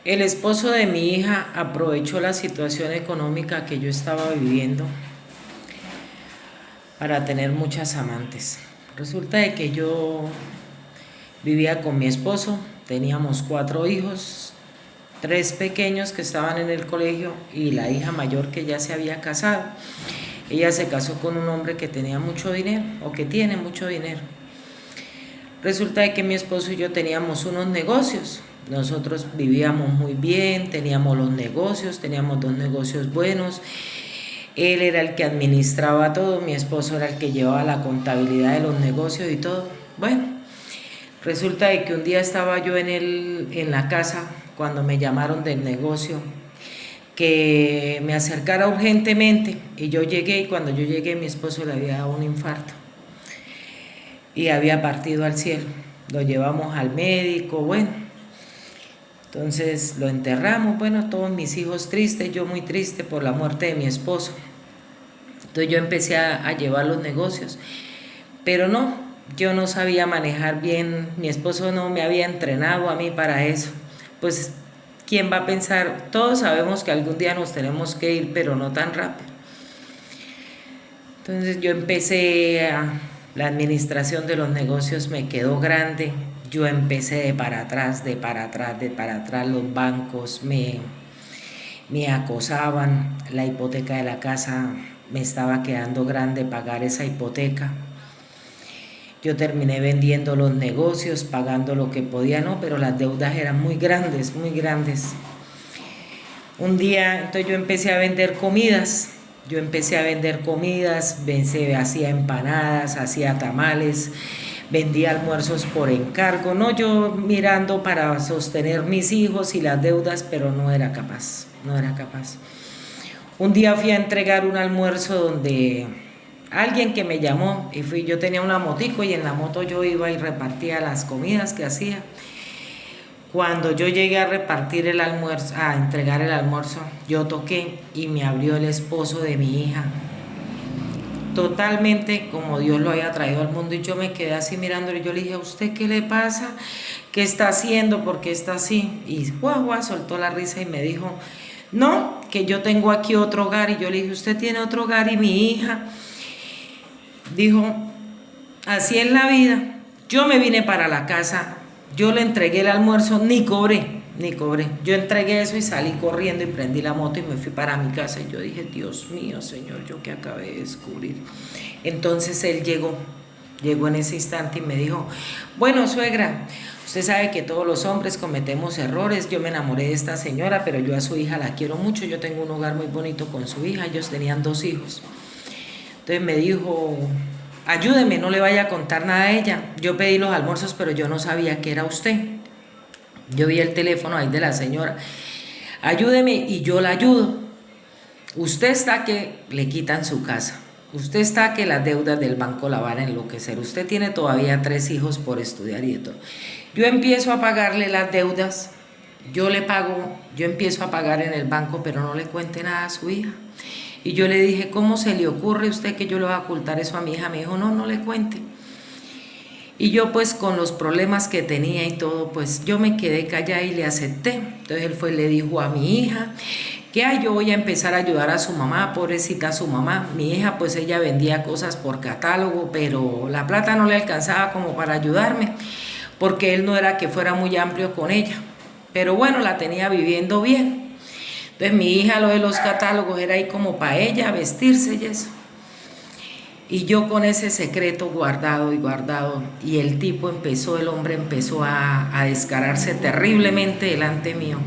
El esposo de mi hija aprovechó la situación económica que yo estaba viviendo para tener muchas amantes. Resulta de que yo vivía con mi esposo, teníamos 4 hijos, 3 pequeños que estaban en el colegio y la hija mayor que ya se había casado. Ella se casó con un hombre que tenía mucho dinero o que tiene mucho dinero. Resulta de que mi esposo y yo teníamos unos negocios. Nosotros vivíamos muy bien, teníamos los negocios, teníamos 2 negocios buenos. Él era el que administraba todo, mi esposo era el que llevaba la contabilidad de los negocios y todo. Bueno, resulta de que un día estaba yo en la casa cuando me llamaron del negocio que me acercara urgentemente y yo llegué, y cuando yo llegué mi esposo le había dado un infarto y había partido al cielo. Lo llevamos al médico, bueno, entonces lo enterramos, bueno, todos mis hijos tristes, yo muy triste por la muerte de mi esposo. Entonces yo empecé a llevar los negocios, pero no, yo no sabía manejar bien, mi esposo no me había entrenado a mí para eso. Pues, ¿quién va a pensar? Todos sabemos que algún día nos tenemos que ir, pero no tan rápido. Entonces yo la administración de los negocios me quedó grande, yo empecé de para atrás, de para atrás, de para atrás, los bancos me acosaban, la hipoteca de la casa me estaba quedando grande pagar esa hipoteca. Yo terminé vendiendo los negocios, pagando lo que podía, no, pero las deudas eran muy grandes, muy grandes. Un día, entonces yo empecé a vender comidas. Hacía empanadas, hacía tamales, vendía almuerzos por encargo, no, yo mirando para sostener mis hijos y las deudas, pero no era capaz, no era capaz. Un día fui a entregar un almuerzo donde alguien que me llamó y yo tenía una motico y en la moto yo iba y repartía las comidas que hacía. Cuando yo llegué a repartir el almuerzo, a entregar el almuerzo, yo toqué y me abrió el esposo de mi hija. Totalmente como Dios lo había traído al mundo y yo me quedé así mirándolo y yo le dije, ¿a usted qué le pasa? ¿Qué está haciendo? ¿Por qué está así? Y guau, soltó la risa y me dijo, no, que yo tengo aquí otro hogar. Y yo le dije, ¿usted tiene otro hogar? Y mi hija dijo, así es la vida. Yo me vine para la casa, yo le entregué el almuerzo, ni cobré. Yo entregué eso y salí corriendo y prendí la moto y me fui para mi casa. Y yo dije, Dios mío, Señor, yo que acabé de descubrir. Entonces él llegó en ese instante y me dijo, bueno, suegra, usted sabe que todos los hombres cometemos errores. Yo me enamoré de esta señora, pero yo a su hija la quiero mucho. Yo tengo un hogar muy bonito con su hija. Ellos tenían 2 hijos. Entonces me dijo, ayúdeme, no le vaya a contar nada a ella. Yo pedí los almuerzos, pero yo no sabía que era usted. Yo vi el teléfono ahí de la señora. Ayúdeme y yo la ayudo. Usted está que le quitan su casa. Usted está que las deudas del banco la van a enloquecer. Usted tiene todavía 3 hijos por estudiar y todo. Yo empiezo a pagarle las deudas. Yo le pago, yo empiezo a pagar en el banco, pero no le cuente nada a su hija. Y yo le dije, ¿cómo se le ocurre a usted que yo le voy a ocultar eso a mi hija? Me dijo, no, no le cuente. Y yo pues con los problemas que tenía y todo, pues yo me quedé callada y le acepté. Entonces él fue y le dijo a mi hija que yo voy a empezar a ayudar a su mamá, pobrecita su mamá. Mi hija pues ella vendía cosas por catálogo, pero la plata no le alcanzaba como para ayudarme, porque él no era que fuera muy amplio con ella. Pero bueno, la tenía viviendo bien. Entonces mi hija lo de los catálogos era ahí como para ella vestirse y eso. Y yo con ese secreto guardado y guardado, y el hombre empezó a descararse terriblemente delante mío.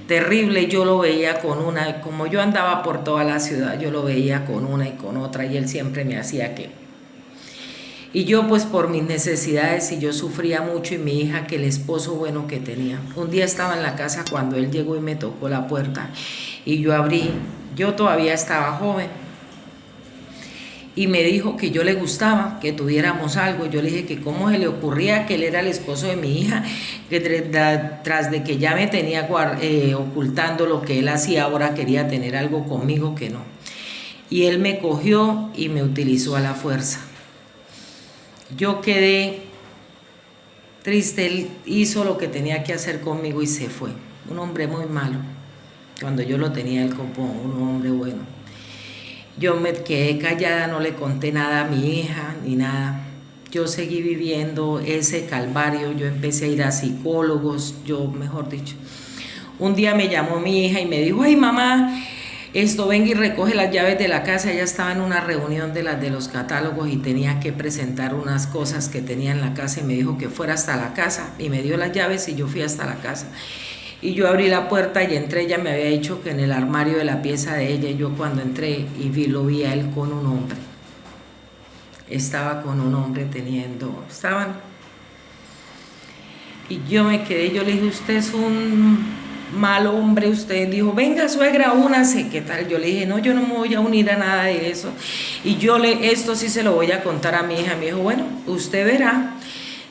Terrible, yo lo veía con una, como yo andaba por toda la ciudad, yo lo veía con una y con otra, y él siempre me hacía que. Y yo pues por mis necesidades, y yo sufría mucho, y mi hija, que el esposo bueno que tenía. Un día estaba en la casa cuando él llegó y me tocó la puerta, y yo abrí, yo todavía estaba joven, y me dijo que yo le gustaba, que tuviéramos algo. Yo le dije que cómo se le ocurría, que él era el esposo de mi hija, que tras de que ya me tenía ocultando lo que él hacía, ahora quería tener algo conmigo, que no. Y él me cogió y me utilizó a la fuerza. Yo quedé triste. Él hizo lo que tenía que hacer conmigo y se fue. Un hombre muy malo. Cuando yo lo tenía él como un hombre bueno. Yo me quedé callada, no le conté nada a mi hija ni nada. Yo seguí viviendo ese calvario, yo empecé a ir a psicólogos, yo mejor dicho. Un día me llamó mi hija y me dijo, ay mamá, venga y recoge las llaves de la casa. Ella estaba en una reunión de los catálogos y tenía que presentar unas cosas que tenía en la casa y me dijo que fuera hasta la casa y me dio las llaves y yo fui hasta la casa. Y yo abrí la puerta y entré. Ella me había dicho que en el armario de la pieza de ella, yo cuando entré y lo vi a él con un hombre. Estaba con un hombre estaban. Y yo me quedé, yo le dije, usted es un mal hombre. Usted dijo, venga suegra, únase, ¿qué tal? Yo le dije, no, yo no me voy a unir a nada de eso. Y esto sí se lo voy a contar a mi hija. Me dijo, bueno, usted verá.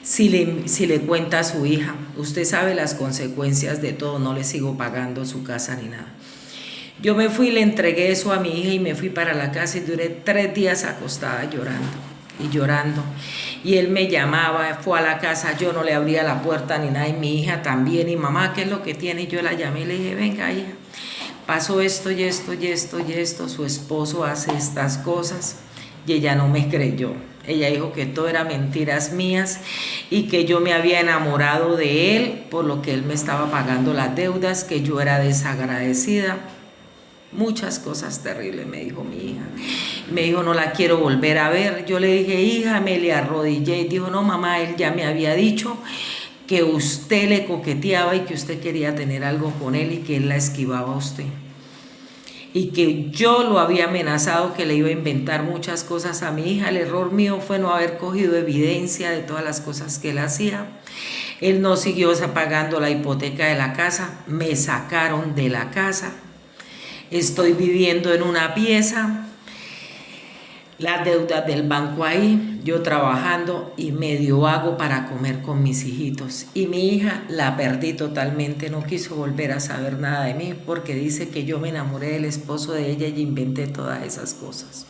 Si le cuenta a su hija, usted sabe las consecuencias de todo, no le sigo pagando su casa ni nada. Yo me fui, le entregué eso a mi hija y me fui para la casa y duré 3 días acostada llorando y llorando. Y él me llamaba, fue a la casa, yo no le abría la puerta ni nada y mi hija también. Y mamá, ¿qué es lo que tiene? Y yo la llamé y le dije, venga hija, pasó esto y esto y esto y esto, su esposo hace estas cosas. Y ella no me creyó. Ella dijo que todo era mentiras mías y que yo me había enamorado de él por lo que él me estaba pagando las deudas, que yo era desagradecida. Muchas cosas terribles me dijo mi hija. Me dijo, no la quiero volver a ver. Yo le dije, hija, me le arrodillé y dijo, no mamá, él ya me había dicho que usted le coqueteaba y que usted quería tener algo con él y que él la esquivaba a usted. Y que yo lo había amenazado, que le iba a inventar muchas cosas a mi hija. El error mío fue no haber cogido evidencia de todas las cosas que él hacía. Él no siguió pagando la hipoteca de la casa, me sacaron de la casa. Estoy viviendo en una pieza, las deudas del banco ahí, yo trabajando y medio hago para comer con mis hijitos. Y mi hija la perdí totalmente, no quiso volver a saber nada de mí porque dice que yo me enamoré del esposo de ella y inventé todas esas cosas.